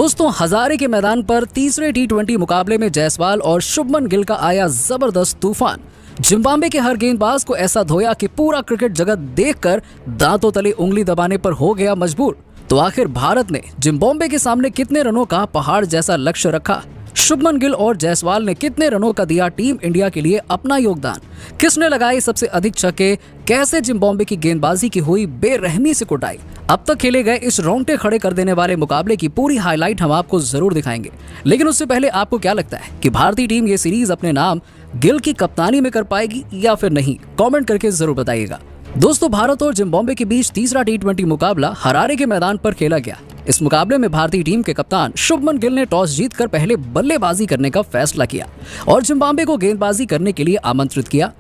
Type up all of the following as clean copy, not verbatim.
दोस्तों, हजारे के मैदान पर तीसरे टी20 मुकाबले में जायसवाल और शुभमन गिल का आया जबरदस्त तूफान। जिम्बाब्वे के हर गेंदबाज को ऐसा धोया कि पूरा क्रिकेट जगत देखकर दांतों तले उंगली दबाने पर हो गया मजबूर। तो आखिर भारत ने जिम्बाब्वे के सामने कितने रनों का पहाड़ जैसा लक्ष्य रखा? शुभमन गिल और जायसवाल ने कितने रनों का दिया टीम इंडिया के लिए अपना योगदान? किसने लगाए सबसे अधिक छक्के? कैसे जिम्बाब्वे की गेंदबाजी की हुई बेरहमी से कुटाई? अब तक खेले गए इस रोंगटे खड़े कर देने वाले मुकाबले की पूरी हाईलाइट हम आपको जरूर दिखाएंगे। लेकिन उससे पहले आपको क्या लगता है कि भारतीय टीम ये सीरीज अपने नाम गिल की कप्तानी में कर पाएगी या फिर नहीं? कमेंट करके जरूर बताइएगा। दोस्तों, भारत और जिम्बाब्वे के बीच तीसरा टी20 मुकाबला हरारे के मैदान पर खेला गया। इस मुकाबले में भारतीय टीम के कप्तान शुभमन गिल ने टॉस जीतकर पहले बल्लेबाजी करने का फैसला किया और जिम्बाब्वे को गेंदबाजी करने के लिए आमंत्रित किया।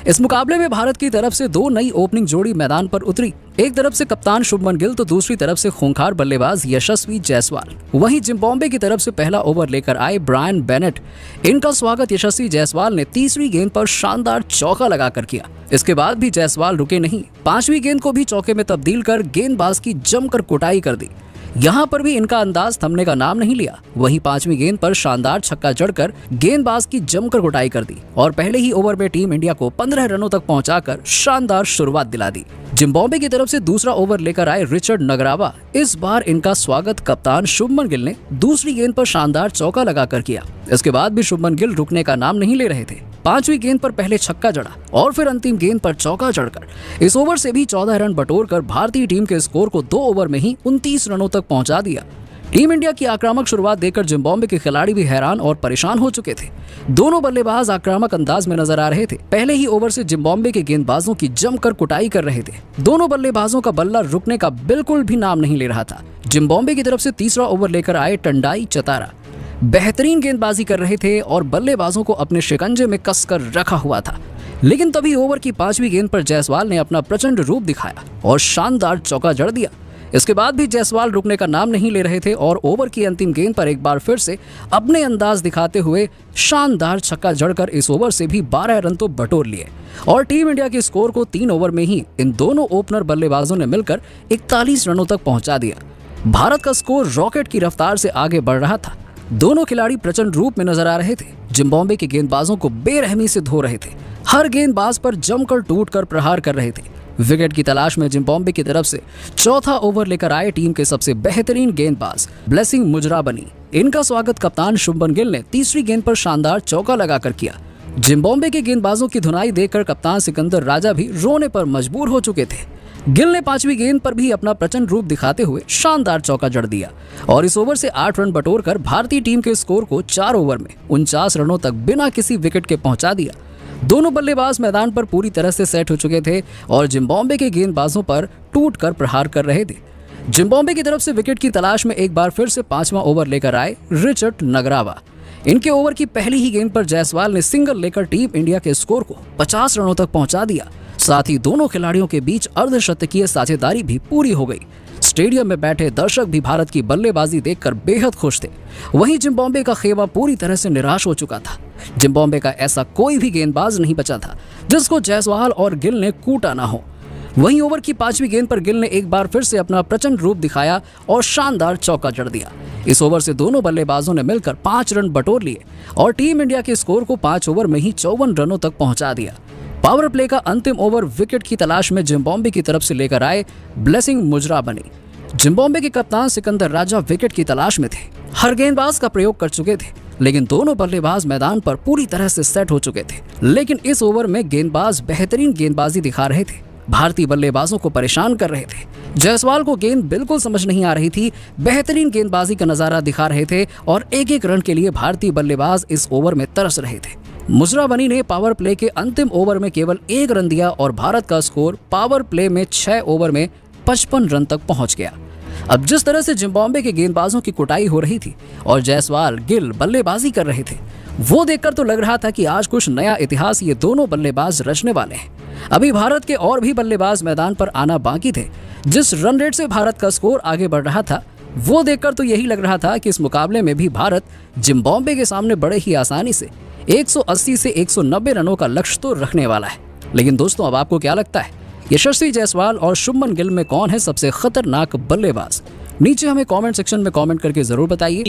इस मुकाबले में भारत की तरफ से दो नई ओपनिंग जोड़ी मैदान पर उतरी। एक तरफ से कप्तान शुभमन गिल तो दूसरी तरफ से खूंखार बल्लेबाज यशस्वी जायसवाल। वहीं जिम्बाब्वे की तरफ से पहला ओवर लेकर आए ब्रायन बेनेट। इनका स्वागत यशस्वी जायसवाल ने तीसरी गेंद पर शानदार चौका लगाकर किया। इसके बाद भी जायसवाल रुके नहीं, पांचवी गेंद को भी चौके में तब्दील कर गेंदबाज की जमकर कुटाई कर दी। यहाँ पर भी इनका अंदाज थमने का नाम नहीं लिया। वहीं पांचवी गेंद पर शानदार छक्का जड़कर गेंदबाज की जमकर कुटाई कर दी और पहले ही ओवर में टीम इंडिया को 15 रनों तक पहुंचाकर शानदार शुरुआत दिला दी। जिम्बाब्वे की तरफ से दूसरा ओवर लेकर आए रिचर्ड नगरावा। इस बार इनका स्वागत कप्तान शुभमन गिल ने दूसरी गेंद पर शानदार चौका लगाकर किया। इसके बाद भी शुभमन गिल रुकने का नाम नहीं ले रहे थे। पांचवी गेंद पर पहले छक्का जड़ा और फिर अंतिम गेंद पर चौका जड़कर इस ओवर से भी 14 रन बटोरकर भारतीय टीम के स्कोर को 2 ओवर में ही 29 रनों तक पहुंचा दिया। टीम इंडिया की आक्रामक शुरुआत देखकर जिम्बाब्वे के खिलाड़ी भी हैरान और परेशान हो चुके थे। दोनों बल्लेबाज आक्रामक अंदाज में नजर आ रहे थे। पहले ही ओवर से जिम्बाब्वे के गेंदबाजों की जमकर कुटाई कर रहे थे। दोनों बल्लेबाजों का बल्ला रुकने का बिल्कुल भी नाम नहीं ले रहा था। जिम्बाब्वे की तरफ से तीसरा ओवर लेकर आए टंडाई चतारा। बेहतरीन गेंदबाजी कर रहे थे और बल्लेबाजों को अपने शिकंजे में कसकर रखा हुआ था। लेकिन तभी ओवर की पांचवी गेंद पर जायसवाल ने अपना प्रचंड रूप दिखाया और शानदार चौका जड़ दिया। इसके बाद भी जायसवाल रुकने का नाम नहीं ले रहे थे और ओवर की अंतिम गेंद पर एक बार फिर से अपने अंदाज दिखाते हुए शानदार छक्का जड़कर इस ओवर से भी 12 रन तो बटोर लिए और टीम इंडिया के स्कोर को 3 ओवर में ही इन दोनों ओपनर बल्लेबाजों ने मिलकर 41 रनों तक पहुंचा दिया। भारत का स्कोर रॉकेट की रफ्तार से आगे बढ़ रहा था। दोनों खिलाड़ी प्रचंड रूप में नजर आ रहे थे। जिम्बाब्वे के गेंदबाजों को बेरहमी से धो रहे थे। हर गेंदबाज पर जमकर टूटकर प्रहार कर रहे थे। विकेट की तलाश में जिम्बाब्वे की तरफ से चौथा ओवर लेकर आए टीम के सबसे बेहतरीन गेंदबाज ब्लेसिंग मुजरा बनी। इनका स्वागत कप्तान शुभमन गिल ने तीसरी गेंद पर शानदार चौका लगाकर किया। जिम्बाब्वे के गेंदबाजों की धुनाई देखकर कप्तान सिकंदर राजा भी रोने पर मजबूर हो चुके थे। गिल ने पांचवी गेंद पर भी अपना प्रचंड रूप दिखाते हुए शानदार चौका जड़ दिया और इस ओवर से 8 रन बटोरकर भारतीय टीम के स्कोर को 4 ओवर में 49 रनों तक बिना किसी विकेट के पहुंचा दिया। दोनों बल्लेबाज मैदान पर पूरी तरह से सेट हो चुके थे और जिम्बाब्वे के गेंदबाजों पर टूटकर प्रहार कर रहे थे। जिम्बाब्वे की तरफ से विकेट की तलाश में एक बार फिर से 5वां ओवर लेकर आए रिचर्ड नगरावा। इनके ओवर की पहली ही गेंद पर जायसवाल ने सिंगल लेकर टीम इंडिया के स्कोर को 50 रनों तक पहुंचा दिया। साथ ही दोनों खिलाड़ियों के बीच अर्धशतकीय साझेदारी भी पूरी हो गई। स्टेडियम में बैठे दर्शक भी भारत की बल्लेबाजी देखकर बेहद खुश थे। वहीं जिम्बाब्वे का खेमा पूरी तरह से निराश हो चुका था। जिम्बाब्वे का ऐसा कोई भी गेंदबाज नहीं बचा था जिसको जायसवाल और गिल ने कूटा ना हो। वहीं ओवर की 5वीं गेंद पर गिल ने एक बार फिर से अपना प्रचंड रूप दिखाया और शानदार चौका जड़ दिया। इस ओवर से दोनों बल्लेबाजों ने मिलकर 5 रन बटोर लिए और टीम इंडिया के स्कोर को 5 ओवर में ही 54 रनों तक पहुंचा दिया। पावर प्ले का अंतिम ओवर विकेट की तलाश में जिम्बाब्वे की तरफ से लेकर आए ब्लेसिंग मुजरा बनी। जिम्बाब्वे के कप्तान सिकंदर राजा विकेट की तलाश में थे। हर गेंदबाज का प्रयोग कर चुके थे, लेकिन दोनों बल्लेबाज मैदान पर पूरी तरह से सेट हो चुके थे। लेकिन इस ओवर में गेंदबाज बेहतरीन गेंदबाजी दिखा रहे थे। भारतीय बल्लेबाजों को परेशान कर रहे थे। जायसवाल को गेंद बिल्कुल समझ नहीं आ रही थी। बेहतरीन गेंदबाजी का नजारा दिखा रहे थे और एक-एक रन के लिए भारतीय बल्लेबाज इस ओवर में तरस रहे थे। मुजरा बनी ने पावर प्ले के अंतिम ओवर में केवल 1 रन दिया और भारत का स्कोर पावर प्ले में 6 ओवर में 55 रन तक पहुंच गया। अब जिस तरह से जिम्बाब्वे के गेंदबाजों की कुटाई हो रही थी और जायसवाल गिल बल्लेबाजी कर रहे थे, वो देखकर तो लग रहा था कि आज कुछ नया इतिहास ये दोनों बल्लेबाज रचने वाले हैं। अभी भारत के और भी बल्लेबाज मैदान पर आना बाकी थे। जिस रन रेट से भारत का स्कोर आगे बढ़ रहा था, वो देखकर तो यही लग रहा था कि इस मुकाबले में भी भारत जिम्बाब्वे के सामने बड़े ही आसानी से 180 से 190 रनों का लक्ष्य तो रखने वाला है। लेकिन दोस्तों, अब आपको क्या लगता है, यशस्वी जायसवाल और शुभमन गिल में कौन है सबसे खतरनाक बल्लेबाज? नीचे हमें कमेंट सेक्शन में कमेंट करके जरूर बताइए।